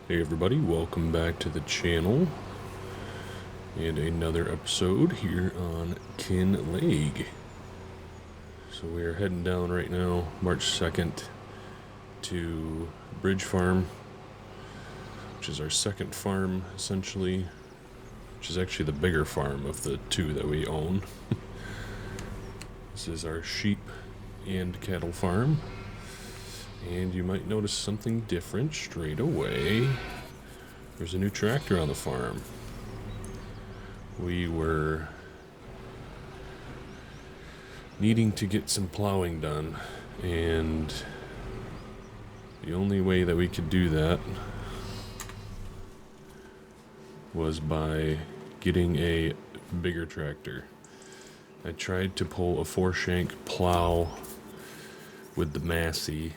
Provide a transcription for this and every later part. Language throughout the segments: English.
Hey everybody, welcome back to the channel and another episode here on Kin Lake. So we are heading down right now, March 2nd, to Bridge Farm, which is our second farm essentially, which is actually the bigger farm of the two that we own. This is our sheep and cattle farm. And you might notice something different straight away. There's a new tractor on the farm. We were needing to get some plowing done, and the only way that we could do that was by getting a bigger tractor. I tried to pull a 4-shank plow with the Massey,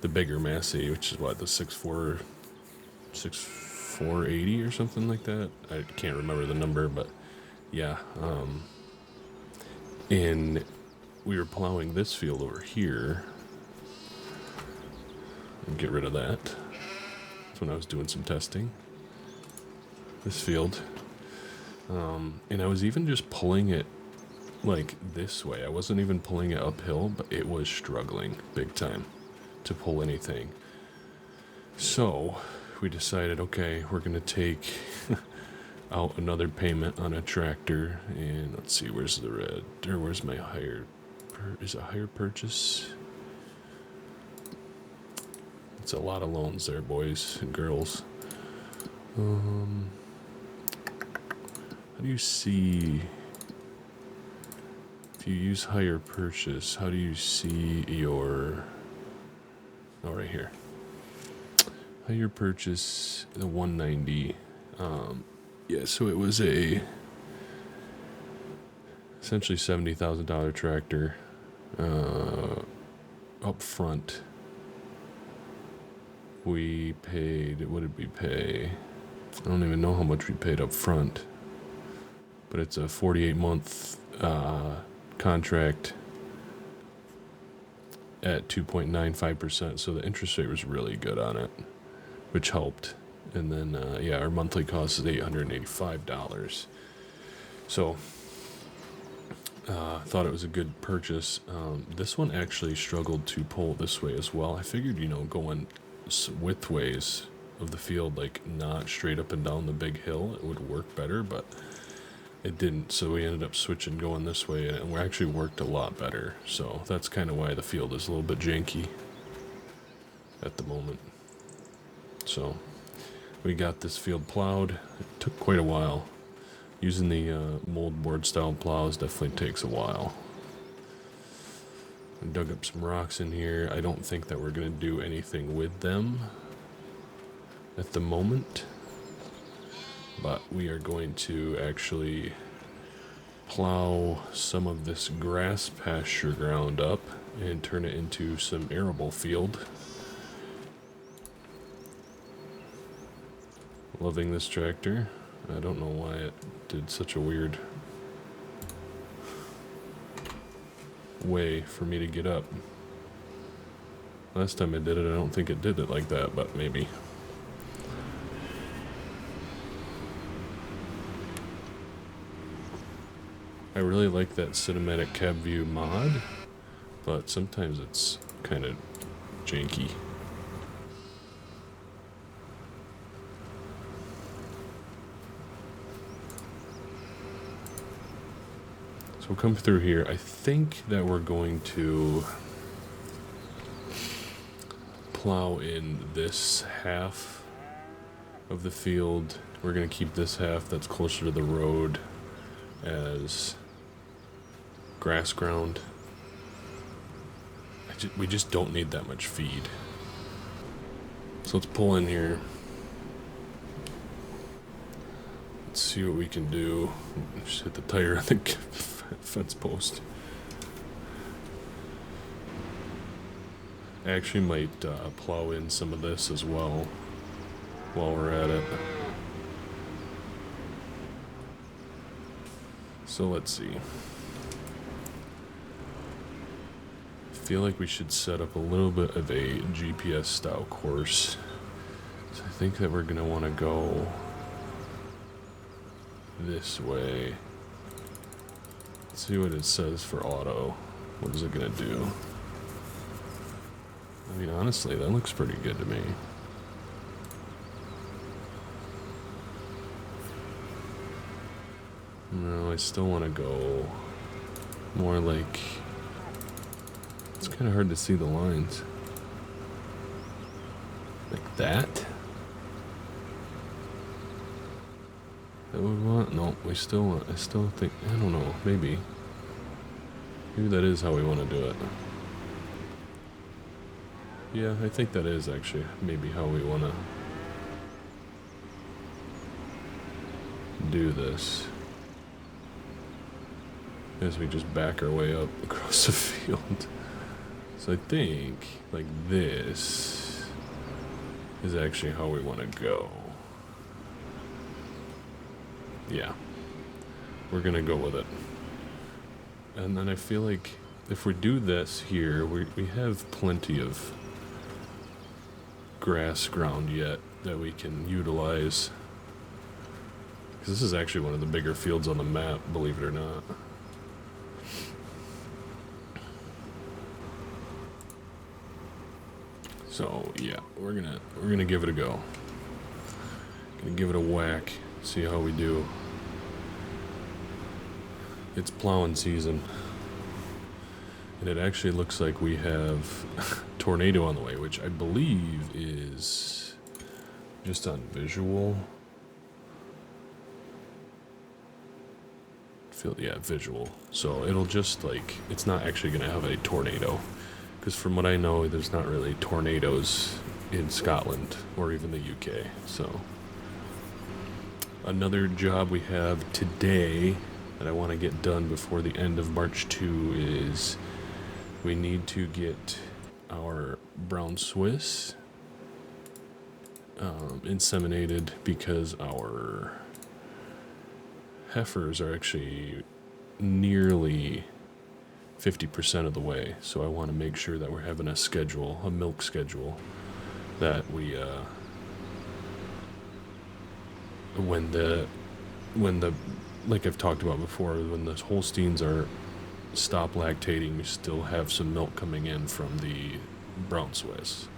the bigger Massey, which is what, the 6480 or something like that. I can't remember the number, but yeah. And we were plowing this field over here. And get rid of that. That's when I was doing some testing. This field. And I was even just pulling it like this way. I wasn't even pulling it uphill, but it was struggling big time to pull anything. So we decided, okay, we're gonna take out another payment on a tractor, and let's see, where's the red, or where's my hire, is it hire purchase? It's a lot of loans there, boys and girls. How do you see, if you use hire purchase, how do you see your, oh, right here. Hire purchase, the 190. Yeah, so it was a essentially $70,000 tractor up front. We paid, what did we pay? I don't even know how much we paid up front, but it's a 48-month contract at 2.95%, so the interest rate was really good on it, which helped. And then, yeah, our monthly cost is $885. So, thought it was a good purchase. This one actually struggled to pull this way as well. I figured, going widthways of the field, like not straight up and down the big hill, it would work better, but it didn't. So we ended up switching, going this way, and it actually worked a lot better. So that's kind of why the field is a little bit janky at the moment. So we got this field plowed. It took quite a while. Using the mold board style plows definitely takes a while. I dug up some rocks in here. I don't think that we're going to do anything with them at the moment, but we are going to actually plow some of this grass pasture ground up and turn it into some arable field. Loving this tractor. I don't know why it did such a weird way for me to get up. Last time I did it, I don't think it did it like that, but maybe. I really like that cinematic cab view mod, but sometimes it's kind of janky. We'll come through here. I think that we're going to plow in this half of the field. We're going to keep this half that's closer to the road as grass ground. We just don't need that much feed. So let's pull in here. Let's see what we can do. Just hit the tire on the fence post. I actually might plow in some of this as well while we're at it. So let's see. I feel like we should set up a little bit of a GPS style course. think that we're gonna want to go this way. Let's see what it says for auto. What is it gonna do? I mean, honestly, that looks pretty good to me. No, I still want to go more like... It's kind of hard to see the lines. Like that? That we want? No, we still want... I still think... I don't know. Maybe. Maybe that is how we want to do it. Yeah, I think that is actually maybe how we want to do this. As we just back our way up across the field. So I think, like this, is actually how we want to go. Yeah. We're going to go with it. And then I feel like if we do this here, we have plenty of grass ground yet that we can utilize. Because this is actually one of the bigger fields on the map, believe it or not. So yeah, we're gonna give it a go. Gonna give it a whack, see how we do. It's plowing season, and it actually looks like we have tornado on the way, which I believe is just on visual. Yeah, visual. So it'll just like, it's not actually gonna have a tornado. Because from what I know, there's not really tornadoes in Scotland or even the UK. So another job we have today that I want to get done before the end of March 2 is we need to get our brown Swiss inseminated, because our heifers are actually nearly 50% of the way, so I want to make sure that we're having a milk schedule, that we, when the, like I've talked about before, when the Holsteins stop lactating, we still have some milk coming in from the brown Swiss.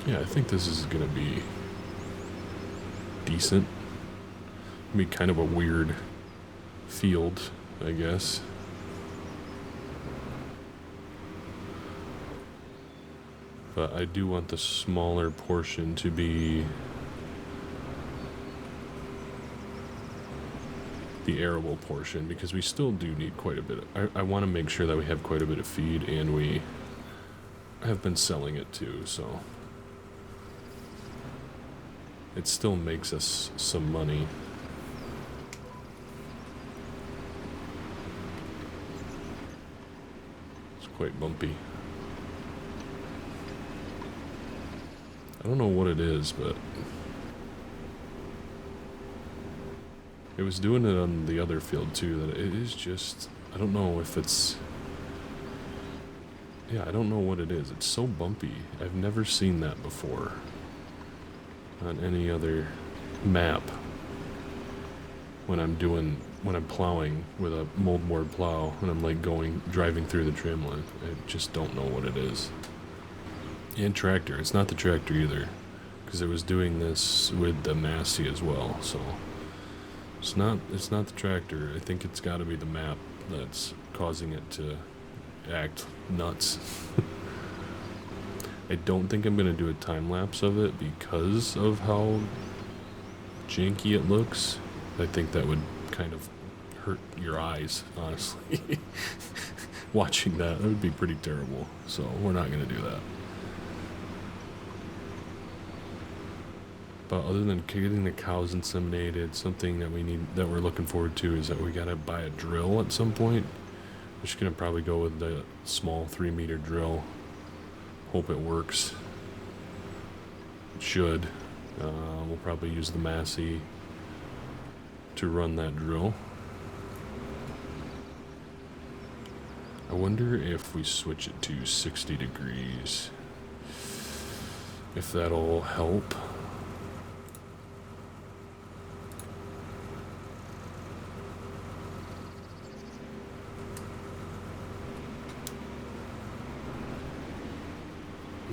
Yeah, I think this is gonna be decent. Be kind of a weird field, I guess. But I do want the smaller portion to be the arable portion, because we still do need quite a bit. I want to make sure that we have quite a bit of feed, and we have been selling it too, so it still makes us some money. It's quite bumpy. I don't know what it is, but it was doing it on the other field too, that it is just, I don't know if it's, yeah, I don't know what it is. It's so bumpy. I've never seen that before on any other map when I'm plowing with a moldboard plow, and I'm like driving through the trim line. I just don't know what it is. And tractor. It's not the tractor either, because it was doing this with the Massey as well. So it's not the tractor. I think it's got to be the map that's causing it to act nuts. I don't think I'm gonna do a time lapse of it because of how janky it looks. I think that would kind of hurt your eyes, honestly. Watching that would be pretty terrible. So we're not gonna do that. But other than getting the cows inseminated, something that we're looking forward to is that we gotta buy a drill at some point. We're just gonna probably go with the small 3-meter drill. Hope it works. It should. We'll probably use the Massey to run that drill. I wonder if we switch it to 60 degrees, if that'll help.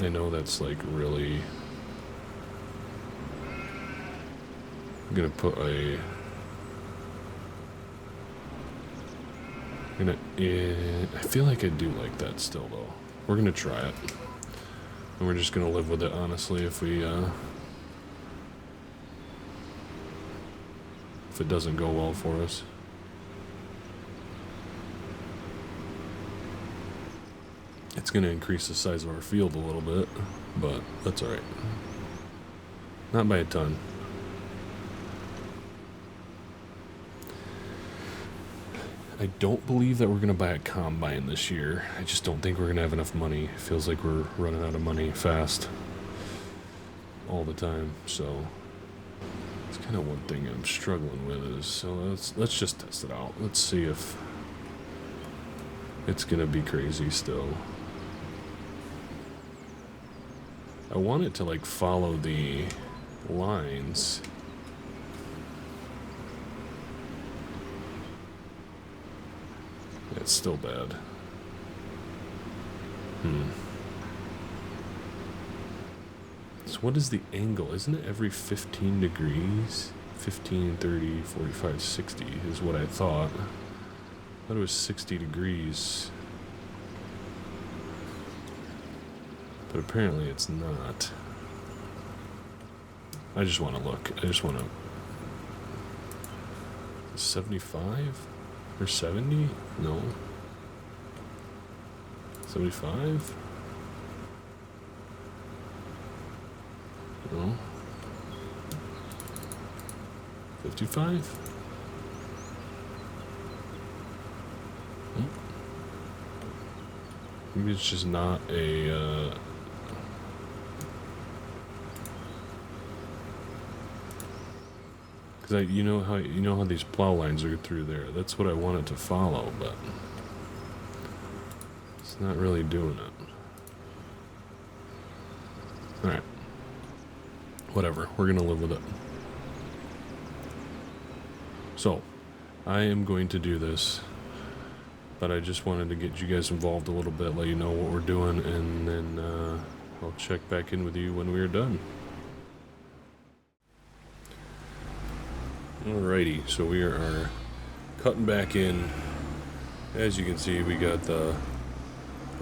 I know that's like really... I'm gonna put a... I feel like I do like that still, though. We're gonna try it. And we're just gonna live with it, honestly, if it doesn't go well for us. It's gonna increase the size of our field a little bit, but that's alright. Not by a ton. I don't believe that we're going to buy a combine this year. I just don't think we're going to have enough money. It feels like we're running out of money fast all the time. So it's kind of one thing I'm struggling with is, so let's just test it out. Let's see if it's going to be crazy still. I want it to like follow the lines. It's still bad. So what is the angle? Isn't it every 15 degrees? 15, 30, 45, 60 is what I thought. I thought it was 60 degrees. But apparently it's not. I just want to look. I just want to... 75? Or 70? No. 75? No. 55? Maybe it's just not a, because you know how these plow lines are through there. That's what I wanted to follow, but it's not really doing it. All right. Whatever. We're gonna live with it. So, I am going to do this, but I just wanted to get you guys involved a little bit, let you know what we're doing, and then I'll check back in with you when we are done. Alrighty, so we are cutting back in. As you can see, we got the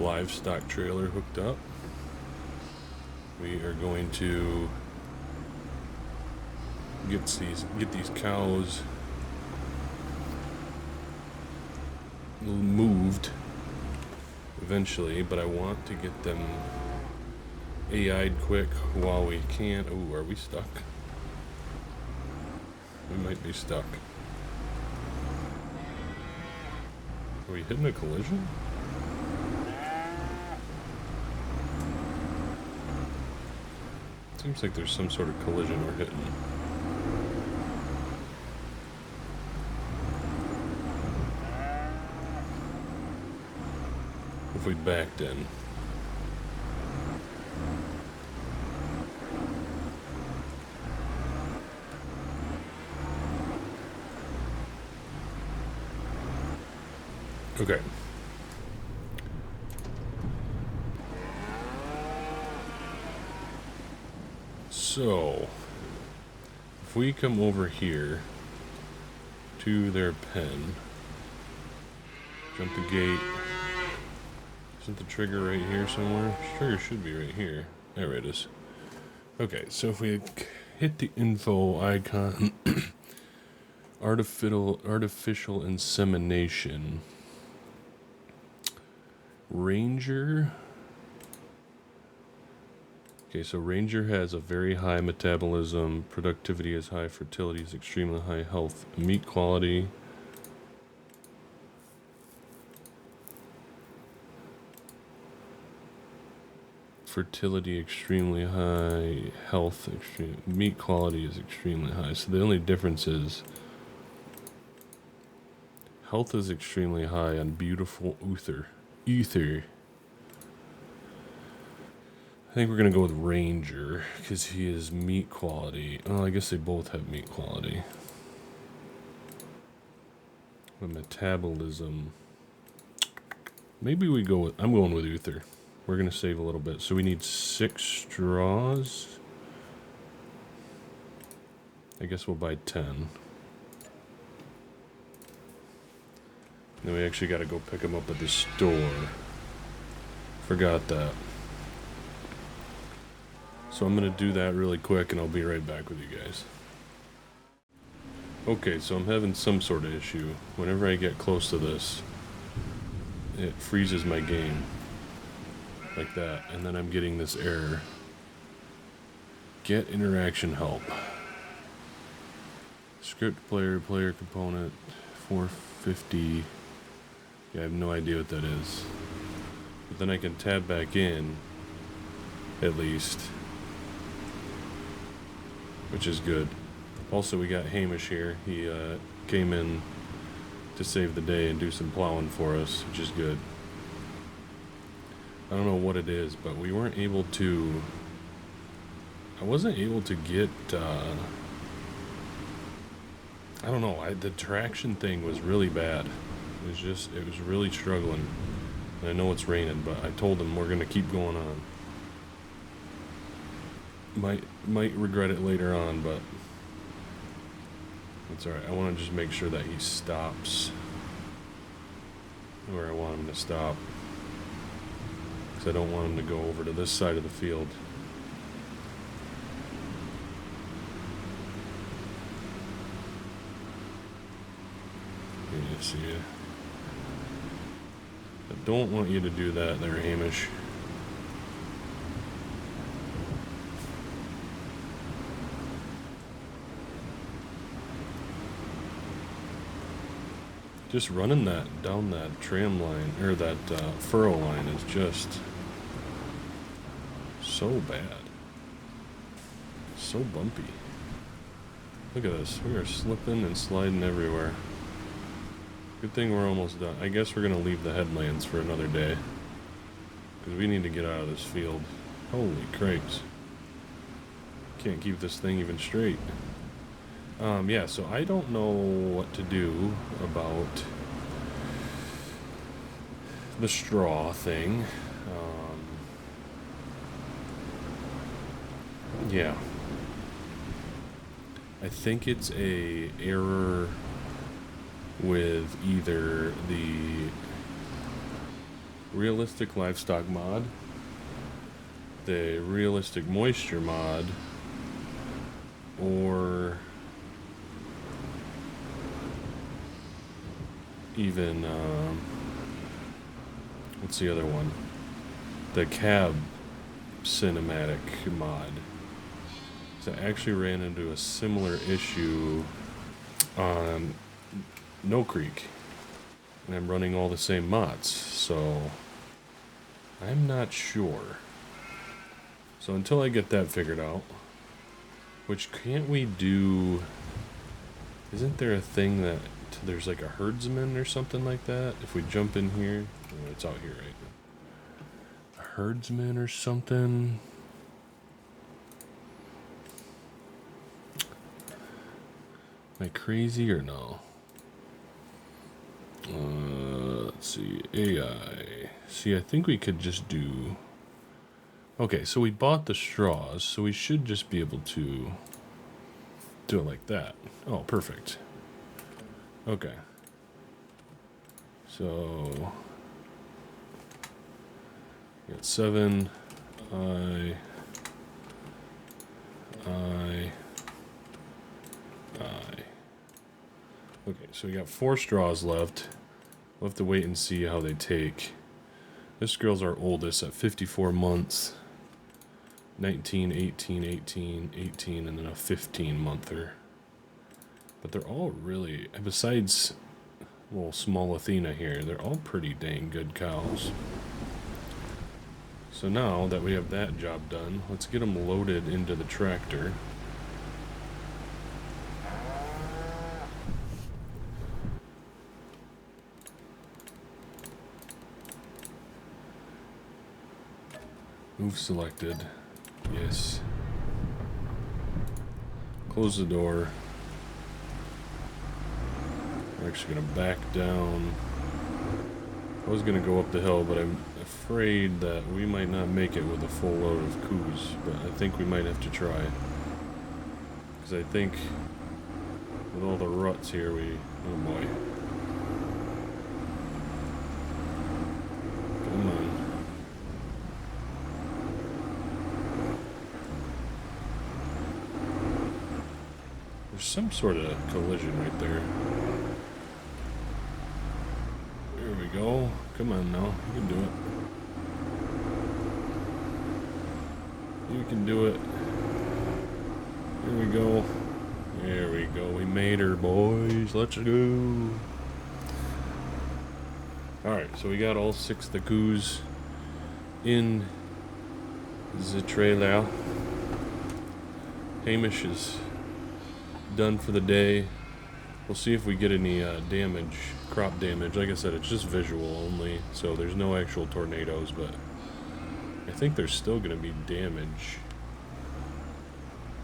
livestock trailer hooked up. We are going to get these cows moved eventually, but I want to get them AI'd quick while we can. Ooh, are we stuck? We might be stuck. Are we hitting a collision? Seems like there's some sort of collision we're hitting. If we backed in. Okay. So, if we come over here to their pen, jump the gate, isn't the trigger right here somewhere? The trigger should be right here. There it is. Okay, so if we hit the info icon, artificial insemination, Ranger. Okay, so Ranger has a very high metabolism, productivity is high, fertility is extremely high, health, meat quality. Fertility extremely high, health extreme, meat quality is extremely high. So the only difference is health is extremely high on beautiful Uther. I think we're gonna go with Ranger because he is meat quality. Oh, I guess they both have meat quality. But metabolism. Maybe we go with. I'm going with Uther. we're going to save a little bit. So we need 6 straws. I guess we'll buy 10. Then we actually got to go pick them up at the store. Forgot that. So I'm going to do that really quick and I'll be right back with you guys. Okay, so I'm having some sort of issue. Whenever I get close to this, it freezes my game. Like that. And then I'm getting this error. Get interaction help. Script player component 450. Yeah, I have no idea what that is. But then I can tab back in, at least. Which is good. Also, we got Hamish here. He came in to save the day and do some plowing for us, which is good. I don't know what it is, but we weren't able to... I wasn't able to get... I don't know, the traction thing was really bad. It was really struggling. And I know it's raining, but I told him we're going to keep going on. Might regret it later on, but it's alright. I want to just make sure that he stops where I want him to stop. Because I don't want him to go over to this side of the field. Yes, yeah. I don't want you to do that there, Hamish. Just running that down that tram line, or that furrow line is just so bad. So bumpy. Look at this. We are slipping and sliding everywhere. Good thing we're almost done. I guess we're going to leave the headlands for another day. Because we need to get out of this field. Holy cripes. Can't keep this thing even straight. Yeah, so I don't know what to do about the straw thing. Yeah. I think it's a error with either the realistic livestock mod, the realistic moisture mod, or even what's the other one? The cab cinematic mod. So I actually ran into a similar issue on No Creek, and I'm running all the same mods, so I'm not sure. So until I get that figured out, which can't we do? Isn't there a thing that there's like a herdsman or something like that? If we jump in here, oh, it's out here, right? A herdsman or something. Am I crazy or no? Let's see. AI. See, I think we could just do... Okay, so we bought the straws, so we should just be able to do it like that. Oh, perfect. Okay. So... we got 7. I... Okay, so we got 4 straws left. We'll have to wait and see how they take. This girl's our oldest at 54 months. 19, 18, 18, 18, and then a 15-monther. But they're all really, besides, well, small Athena here, they're all pretty dang good cows. So now that we have that job done, let's get them loaded into the tractor. Move selected. Yes. Close the door. We're actually going to back down I was gonna go up the hill, but I'm afraid that we might not make it with a full load of coos, but I think we might have to try. Because I think with all the ruts here, oh boy. Come on. There's some sort of collision right there. There we go. Come on now. You can do it. You can do it. Here we go. There we go. We made her, boys. Let's go. Alright, so we got all 6 of the coos in the trailer. Hamish is done for the day. We'll see if we get any damage, crop damage. Like I said, it's just visual only, so there's no actual tornadoes, but I think there's still going to be damage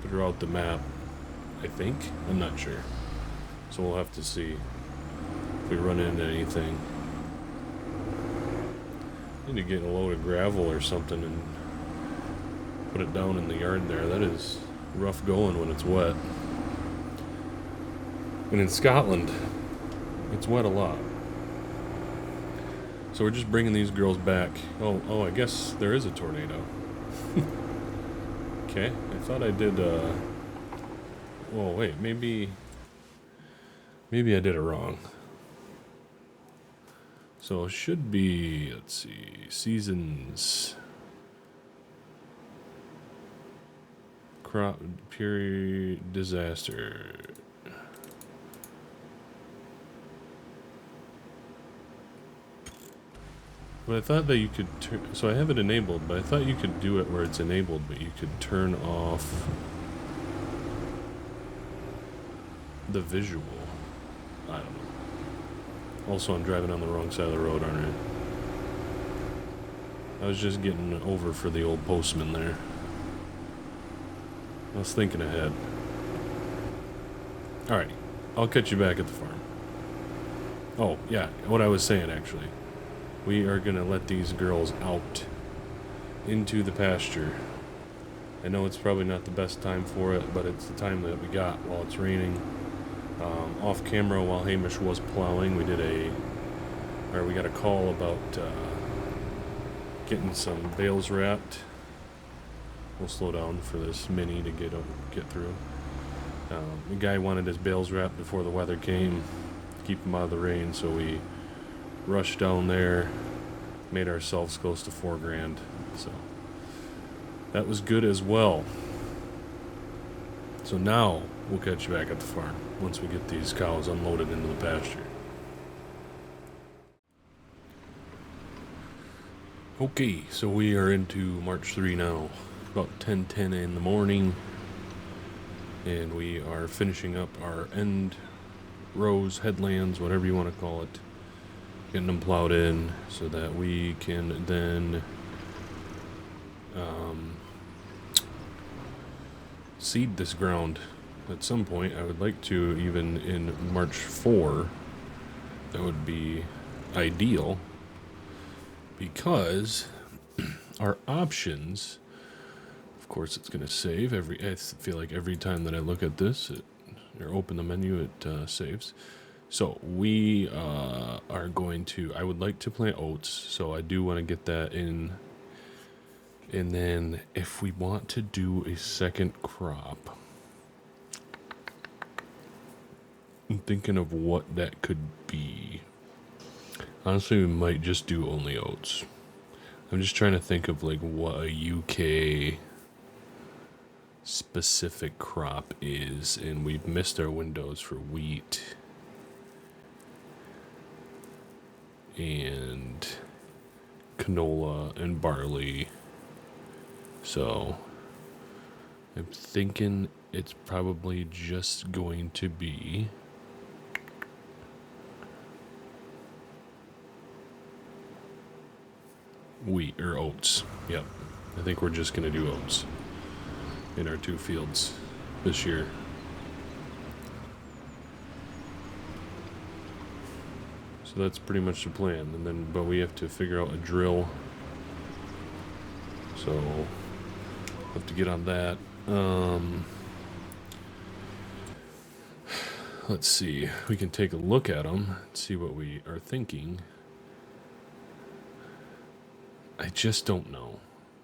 throughout the map. I think. I'm not sure. So we'll have to see if we run into anything. Need to get a load of gravel or something and put it down in the yard there. That is rough going when it's wet. And in Scotland, it's wet a lot. So we're just bringing these girls back. Oh, I guess there is a tornado. Okay, I thought I did, oh, wait, maybe I did it wrong. So it should be, let's see, seasons. Crop, period, disaster. But I thought that you could turn, so I have it enabled, but I thought you could do it where it's enabled, but you could turn off the visual. I don't know. Also, I'm driving on the wrong side of the road, aren't I? I was just getting over for the old postman there. I was thinking ahead. Alright, I'll catch you back at the farm. Oh, yeah, what I was saying actually. We are going to let these girls out into the pasture. I know it's probably not the best time for it, but it's the time that we got while it's raining. Off camera while Hamish was plowing, we got a call about getting some bales wrapped. We'll slow down for this mini to get through. The guy wanted his bales wrapped before the weather came, keep him out of the rain, so we rushed down there, made ourselves close to $4,000, so that was good as well. So now we'll catch you back at the farm once we get these cows unloaded into the pasture. Okay, so we are into March 3 now, about 10:10 in the morning, and we are finishing up our end rows, headlands, whatever you want to call it, getting them plowed in so that we can then seed this ground at some point. I would like to, even in March 4, that would be ideal, because our options, of course it's going to save I feel like every time that I look at this or open the menu, it saves. So we are going to, I would like to plant oats, so I do want to get that in. And then if we want to do a second crop, I'm thinking of what that could be. Honestly, we might just do only oats. I'm just trying to think of like what a UK specific crop is, and we've missed our windows for wheat and canola and barley. So I'm thinking it's probably just going to be wheat or oats. Yep. I think we're just going to do oats in our 2 fields this year. So that's pretty much the plan. And then, but we have to figure out a drill. So we'll have to get on that. Let's see. We can take a look at them, see what we are thinking. I just don't know.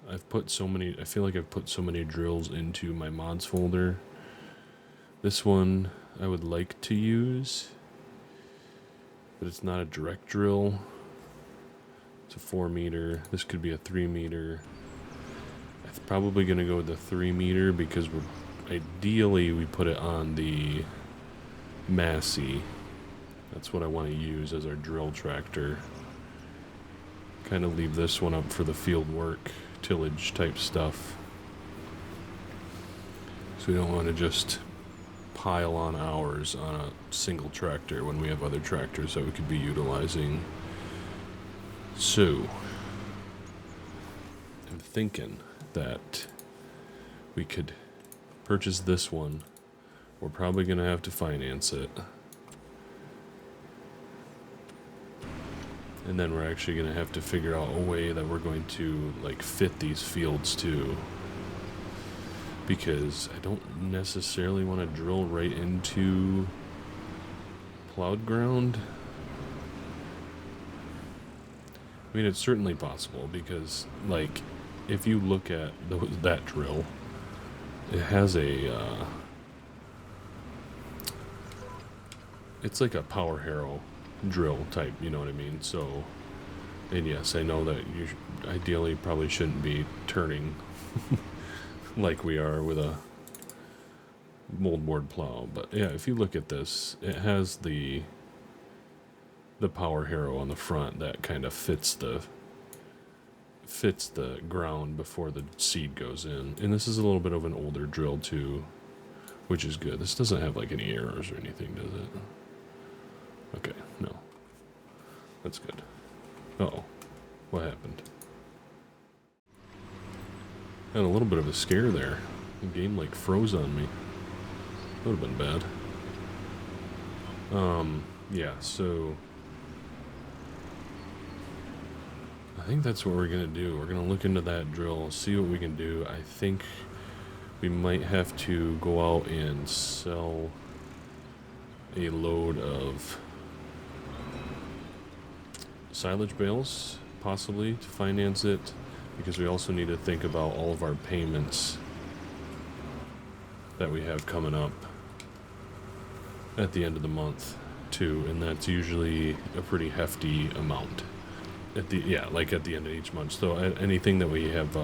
I've put so many, I feel like I've put so many drills into my mods folder. This one I would like to use, but it's not a direct drill. It's a 4 meter. This could be a 3 meter. I'm probably going to go with the 3 meter because ideally we put it on the Massey. That's what I want to use as our drill tractor. Kind of leave this one up for the field work, tillage type stuff. So we don't want to just pile on hours on a single tractor when we have other tractors that we could be utilizing. So I'm thinking that we could purchase this one. We're probably going to have to finance it. And then we're actually going to have to figure out a way that we're going to like fit these fields to. Because I don't necessarily want to drill right into plowed ground. I mean, it's certainly possible because, like, if you look at that drill, it has a, it's like a power harrow drill type, you know what I mean? So, and yes, I know that you ideally probably shouldn't be turning like we are with a moldboard plow, but yeah, if you look at this, it has the power harrow on the front that kind of fits the ground before the seed goes in. And this is a little bit of an older drill too, which is good. This doesn't have like any errors or anything, does it? Okay, no. That's good. Uh-oh. What happened? Had a little bit of a scare there. The game like froze on me. Would have been bad. Yeah, so I think that's what we're gonna do. We're gonna look into that drill, see what we can do. I think we might have to go out and sell a load of silage bales, possibly, to finance it, because we also need to think about all of our payments that we have coming up at the end of the month too, and that's usually a pretty hefty amount at the at the end of each month. So anything that we have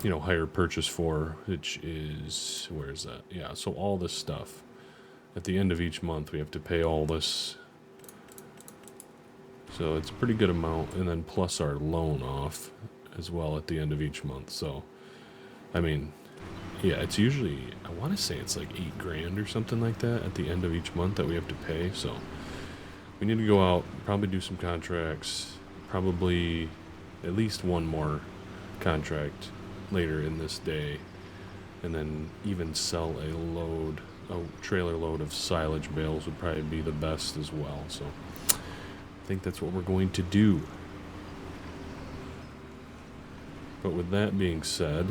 higher purchase for, which is, where is that? Yeah, so all this stuff at the end of each month we have to pay all this. So it's a pretty good amount, and then plus our loan off as well at the end of each month. So, I mean, yeah, it's usually, I want to say it's like $8,000 or something like that at the end of each month that we have to pay. So we need to go out, probably do some contracts, probably at least one more contract later in this day, and then even sell a trailer load of silage bales would probably be the best as well. So I think that's what we're going to do. But with that being said,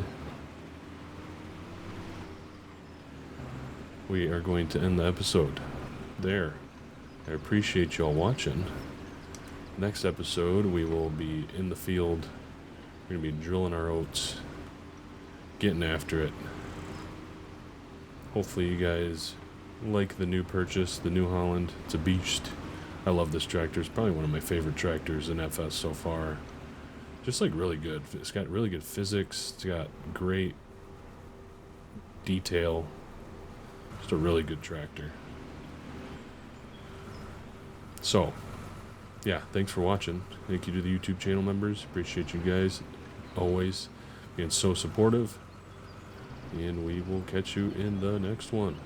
we are going to end the episode there. I appreciate y'all watching. Next episode, we will be in the field. We're going to be drilling our oats, getting after it. Hopefully you guys like the new purchase, the new Holland. It's a beast. I love this tractor. It's probably one of my favorite tractors in FS so far. Just like really good. It's got really good physics. It's got great detail. Just a really good tractor. So, yeah, thanks for watching. Thank you to the YouTube channel members. Appreciate you guys always being so supportive. And we will catch you in the next one.